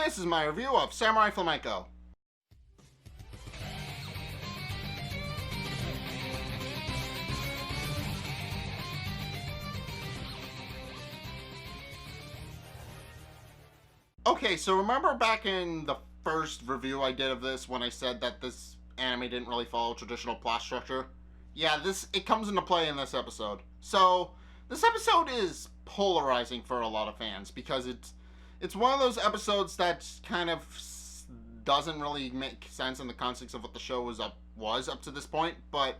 this is my review of Samurai Flamenco. Okay, so remember back in the first review I did of this when I said that this anime didn't really follow traditional plot structure? Yeah, it comes into play in this episode. So, this episode is polarizing for a lot of fans because it's one of those episodes that kind of doesn't really make sense in the context of what the show was up to this point, but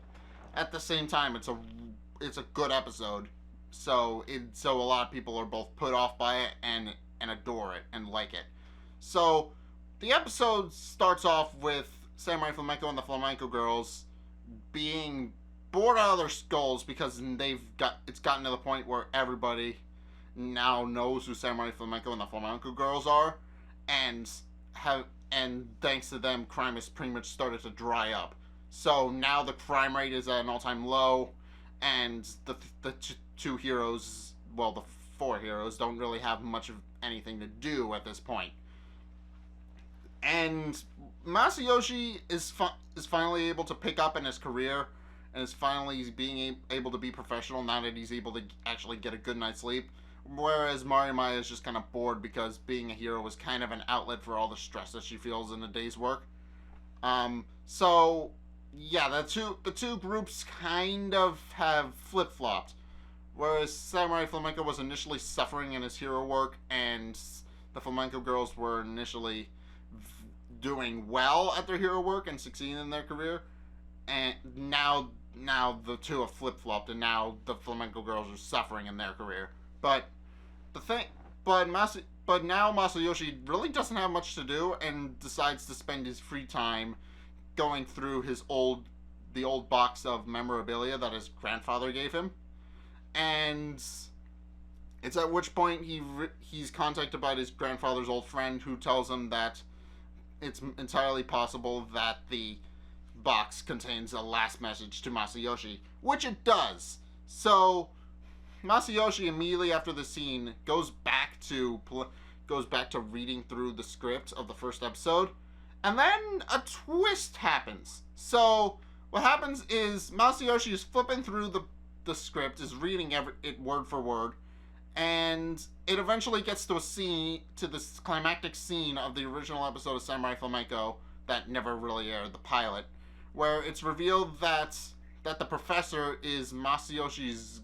at the same time it's a good episode. So a lot of people are both put off by it and adore it and like it. So the episode starts off with Samurai Flamenco and the Flamenco girls being bored out of their skulls because it's gotten to the point where everybody now knows who Samurai Flamenco and the Flamenco girls are, and thanks to them, crime has pretty much started to dry up. So now the crime rate is at an all-time low, and the two heroes, well, the four heroes, don't really have much of anything to do at this point. And Masayoshi is finally able to pick up in his career, and is finally being able to be professional now that he's able to actually get a good night's sleep. Whereas Marimaya is just kind of bored because being a hero is kind of an outlet for all the stress that she feels in a day's work. So yeah, the two groups kind of have flip-flopped. Whereas Samurai Flamenco was initially suffering in his hero work, and the Flamenco girls were initially doing well at their hero work and succeeding in their career. And now the two have flip-flopped, and now the Flamenco girls are suffering in their career. But now Masayoshi really doesn't have much to do, and decides to spend his free time going through the old box of memorabilia that his grandfather gave him. And it's at which point he's contacted by his grandfather's old friend, who tells him that it's entirely possible that the box contains a last message to Masayoshi, which it does. So Masayoshi, immediately after the scene, goes back to reading through the script of the first episode, and then a twist happens. So what happens is Masayoshi is flipping through the script, is reading it word for word, and it eventually gets to this climactic scene of the original episode of Samurai Flamenco that never really aired, the pilot, where it's revealed that the professor is Masayoshi's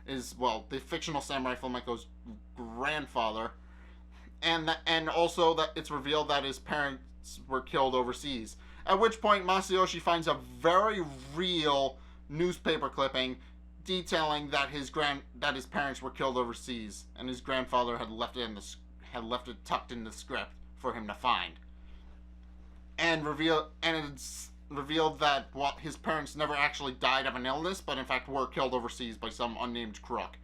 the fictional Samurai Flamenco's grandfather, and also that it's revealed that his parents were killed overseas. At which point Masayoshi finds a very real newspaper clipping detailing that his parents were killed overseas, and his grandfather had left it tucked in the script for him to find. And it's revealed that his parents never actually died of an illness, but in fact were killed overseas by some unnamed crook.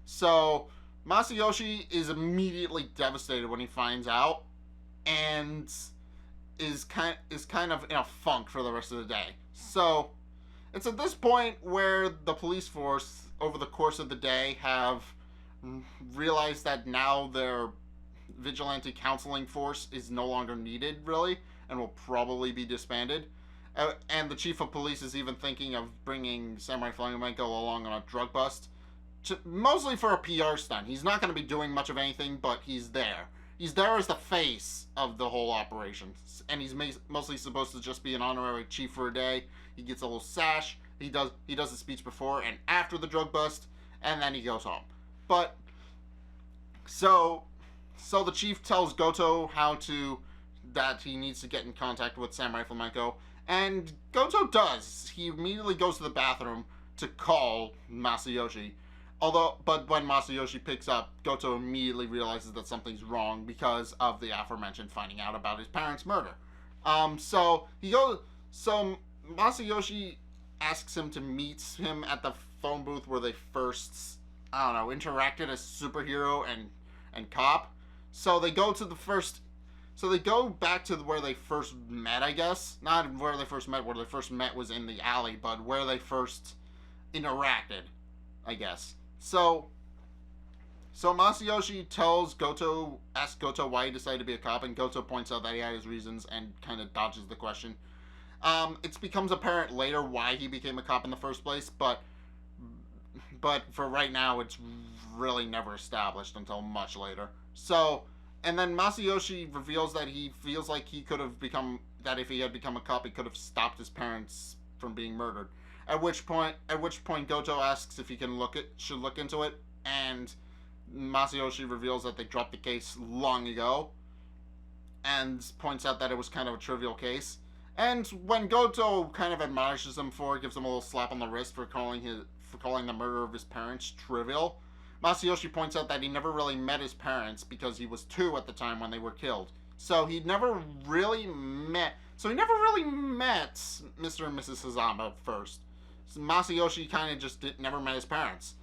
So Masayoshi is immediately devastated when he finds out, and is kind of in a funk for the rest of the day. So it's at this point where the police force, over the course of the day, have realized that now their vigilante counseling force is no longer needed, really, and will probably be disbanded. And the chief of police is even thinking of bringing Samurai Flamenco along on a drug bust, mostly for a PR stunt. He's not going to be doing much of anything, but he's there. He's there as the face of the whole operation, and he's mostly supposed to just be an honorary chief for a day. He gets a little sash. He does a speech before and after the drug bust, and then he goes home. But so the chief tells Goto that he needs to get in contact with Samurai Flamenco, and Goto does. He immediately goes to the bathroom to call Masayoshi. But when Masayoshi picks up, Goto immediately realizes that something's wrong because of the aforementioned finding out about his parents' murder. So Masayoshi asks him to meet him at the phone booth where they first, interacted as superhero and cop. So they go back to where they first met, I guess. Not where they first met. Where they first met was in the alley, but where they first interacted, I guess. So So Masayoshi asks Goto why he decided to be a cop, and Goto points out that he had his reasons and kind of dodges the question. It becomes apparent later why he became a cop in the first place, but for right now, it's really never established until much later. So, and then Masayoshi reveals that he feels like he could have become that if he had become a cop, he could have stopped his parents from being murdered. At which point, Goto asks if he should look into it, and Masayoshi reveals that they dropped the case long ago, and points out that it was kind of a trivial case. And when Goto kind of admonishes him for it, gives him a little slap on the wrist for calling the murder of his parents trivial, Masayoshi points out that he never really met his parents because he was 2 at the time when they were killed. So he never really met Mr. and Mrs. Hazama first. So Masayoshi kind of just never met his parents.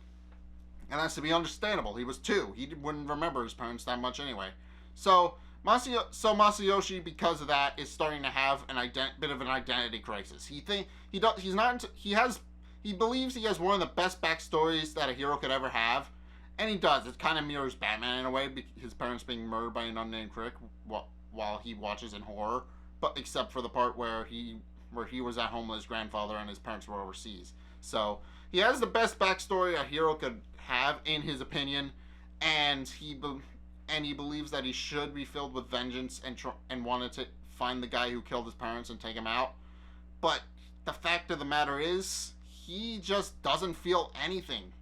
And that's to be understandable. He was 2. He wouldn't remember his parents that much anyway. So Masayoshi, because of that, is starting to have bit of an identity crisis. He believes he has one of the best backstories that a hero could ever have, and he does. It kind of mirrors Batman in a way, his parents being murdered by an unnamed crick while he watches in horror, but except for the part where he was at home with his grandfather and his parents were overseas. So he has the best backstory a hero could have, in his opinion, and he believes that he should be filled with vengeance and wanted to find the guy who killed his parents and take him out. But the fact of the matter is, he just doesn't feel anything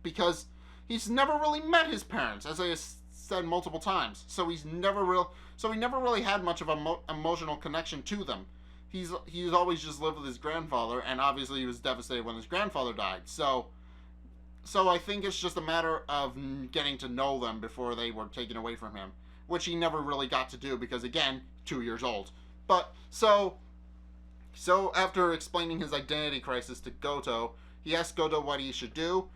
because he's never really met his parents, as I said multiple times. So he never really had much of an emotional connection to them. He's always just lived with his grandfather, and obviously he was devastated when his grandfather died. So I think it's just a matter of getting to know them before they were taken away from him, which he never really got to do because, again, 2 years old. But so after explaining his identity crisis to Goto, he asks Goto what he should do,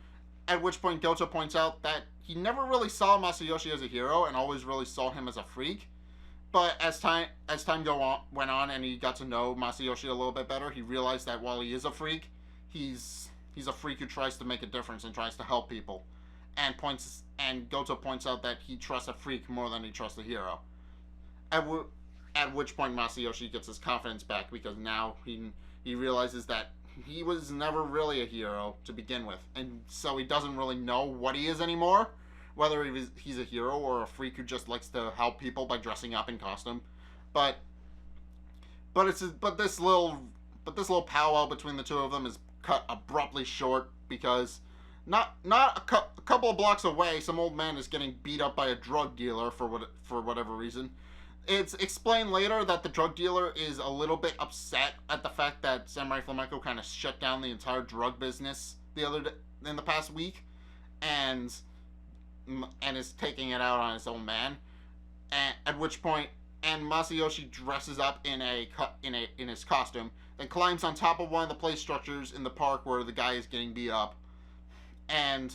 at which point Goto points out that he never really saw Masayoshi as a hero and always really saw him as a freak. But as time went on and he got to know Masayoshi a little bit better, he realized that while he is a freak, he's a freak who tries to make a difference and tries to help people. And Goto points out that he trusts a freak more than he trusts a hero. At which point Masayoshi gets his confidence back because now he realizes that he was never really a hero to begin with, and so he doesn't really know what he is anymore, whether he's a hero or a freak who just likes to help people by dressing up in costume. But this little powwow between the two of them is cut abruptly short because not a couple of blocks away, some old man is getting beat up by a drug dealer for whatever reason. It's explained later that the drug dealer is a little bit upset at the fact that Samurai Flamenco kind of shut down the entire drug business in the past week, and is taking it out on his own man. At which point, Masayoshi dresses up in his costume, then climbs on top of one of the play structures in the park where the guy is getting beat up. And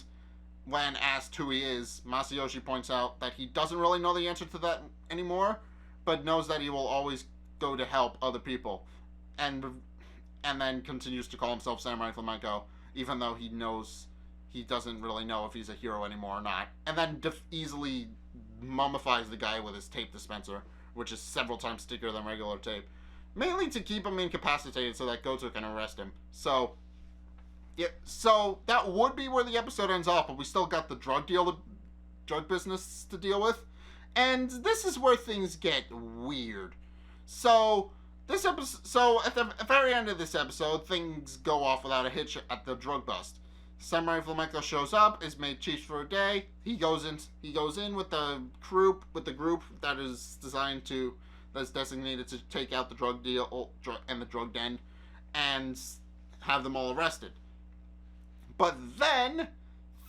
when asked who he is, Masayoshi points out that he doesn't really know the answer to that anymore, but knows that he will always go to help other people, and then continues to call himself Samurai Flamenco, even though he knows he doesn't really know if he's a hero anymore or not, and then easily mummifies the guy with his tape dispenser, which is several times thicker than regular tape, mainly to keep him incapacitated so that Goto can arrest him. So that would be where the episode ends off, but we still got the drug business to deal with. And this is where things get weird. So at the very end of this episode, things go off without a hitch at the drug bust. Samurai Flamenco shows up, is made chief for a day. He goes in with the group that is designated to take out the drug deal and the drug den, and have them all arrested. But then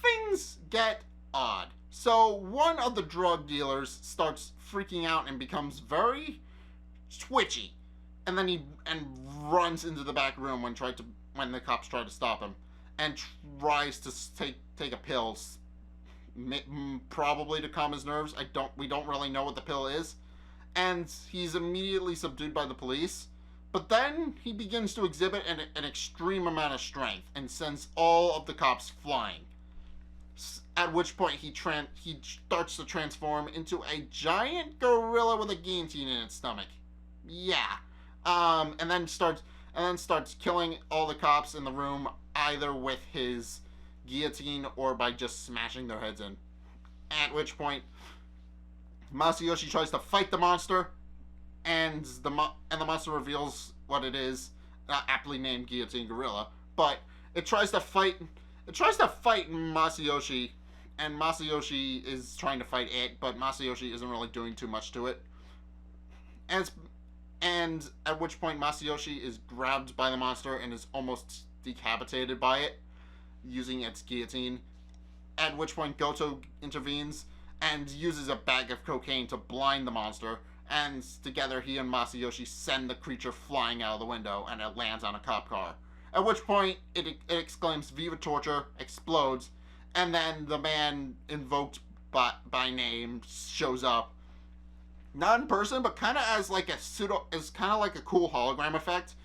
things get odd. So one of the drug dealers starts freaking out and becomes very twitchy, and then he runs into the back room when the cops try to stop him, and tries to take a pill, probably to calm his nerves. We don't really know what the pill is, and he's immediately subdued by the police. But then he begins to exhibit an extreme amount of strength and sends all of the cops flying. At which point he starts to transform into a giant gorilla with a guillotine in its stomach. Yeah. And then starts killing all the cops in the room, either with his guillotine or by just smashing their heads in. At which point Masayoshi tries to fight the monster, and the monster reveals what it is, aptly named Guillotine Gorilla. But it tries to fight Masayoshi, and Masayoshi is trying to fight it, but Masayoshi isn't really doing too much to it. And at which point Masayoshi is grabbed by the monster and is almost decapitated by it, using its guillotine. At which point Goto intervenes and uses a bag of cocaine to blind the monster, and together he and Masayoshi send the creature flying out of the window, and it lands on a cop car. At which point it exclaims "Viva Torture," explodes, and then the man invoked by name shows up, not in person, but kind of as like a cool hologram effect,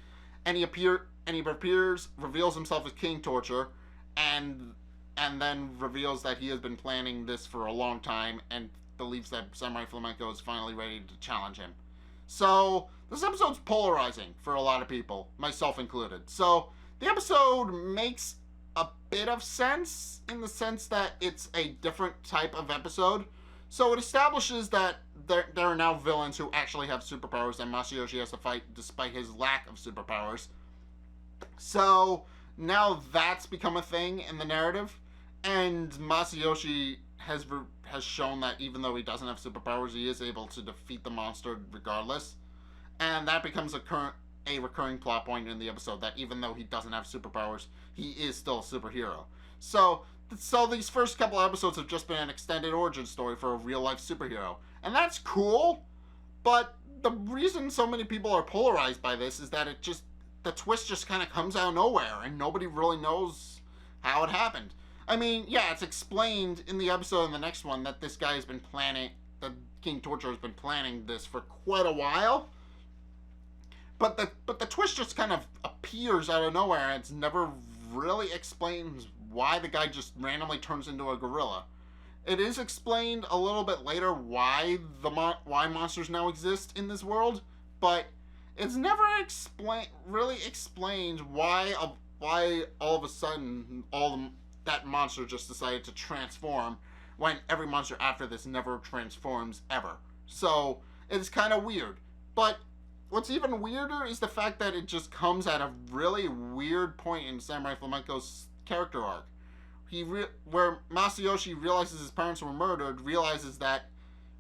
and he appears, reveals himself as King Torture, and then reveals that he has been planning this for a long time and believes that Samurai Flamenco is finally ready to challenge him. So this episode's polarizing for a lot of people, myself included. So the episode makes a bit of sense in the sense that it's a different type of episode. So it establishes that there are now villains who actually have superpowers that Masayoshi has to fight despite his lack of superpowers. So now that's become a thing in the narrative, and Masayoshi has shown that even though he doesn't have superpowers, he is able to defeat the monster regardless. And that becomes a recurring plot point in the episode, that even though he doesn't have superpowers, he is still a superhero. So these first couple episodes have just been an extended origin story for a real-life superhero. And that's cool, but the reason so many people are polarized by this is that the twist just kind of comes out of nowhere, and nobody really knows how it happened. I mean, yeah, it's explained in the episode in the next one that this guy has been planning, that King Torture has been planning this for quite a while. But the twist just kind of appears out of nowhere, and it's never really explains why the guy just randomly turns into a gorilla. It is explained a little bit later why monsters now exist in this world, but it's never really explained why all of a sudden that monster just decided to transform, when every monster after this never transforms ever. So it's kind of weird. But what's even weirder is the fact that it just comes at a really weird point in Samurai Flamenco's character arc. Where Masayoshi realizes his parents were murdered, realizes that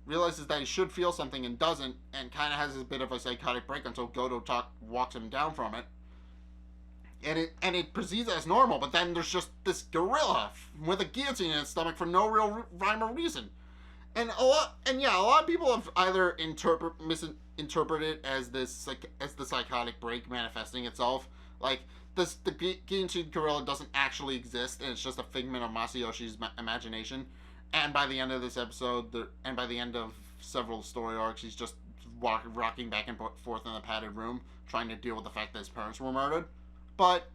he should feel something and doesn't, and kind of has a bit of a psychotic break until Goto walks him down from it. And it proceeds as normal, but then there's just this gorilla with a guillotine in its stomach for no real rhyme or reason. And a lot of people have either misinterpreted it as the psychotic break manifesting itself, like the guillotine gorilla doesn't actually exist, and it's just a figment of Masayoshi's imagination. And by the end of this episode, and by the end of several story arcs, he's just rocking back and forth in the padded room, trying to deal with the fact that his parents were murdered. But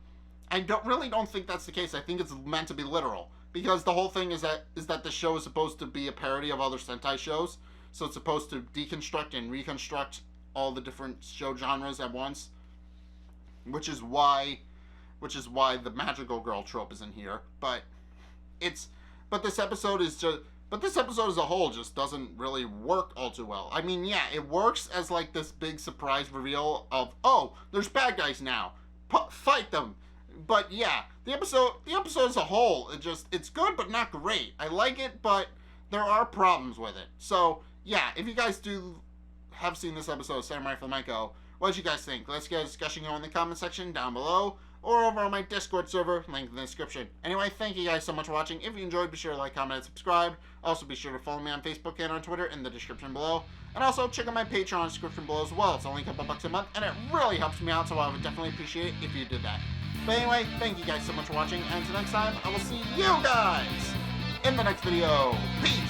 I don't think that's the case. I think it's meant to be literal, because the whole thing is that the show is supposed to be a parody of other Sentai shows, so it's supposed to deconstruct and reconstruct all the different show genres at once, which is why the magical girl trope is in here. But this episode as a whole just doesn't really work all too well. I mean, yeah, it works as like this big surprise reveal of, oh, there's bad guys now, fight them. But yeah, the episode as a whole, it's good but not great. I like it, but there are problems with it. So yeah, if you guys have seen this episode of Samurai Flamenco, what did you guys think? Let's get a discussion going in the comment section down below, or over on my Discord server, link in the description. Anyway, thank you guys so much for watching. If you enjoyed, be sure to like, comment, and subscribe. Also, be sure to follow me on Facebook and on Twitter in the description below. And also, check out my Patreon description below as well. It's only a couple bucks a month, and it really helps me out, so I would definitely appreciate it if you did that. But anyway, thank you guys so much for watching, and until next time, I will see you guys in the next video. Peace!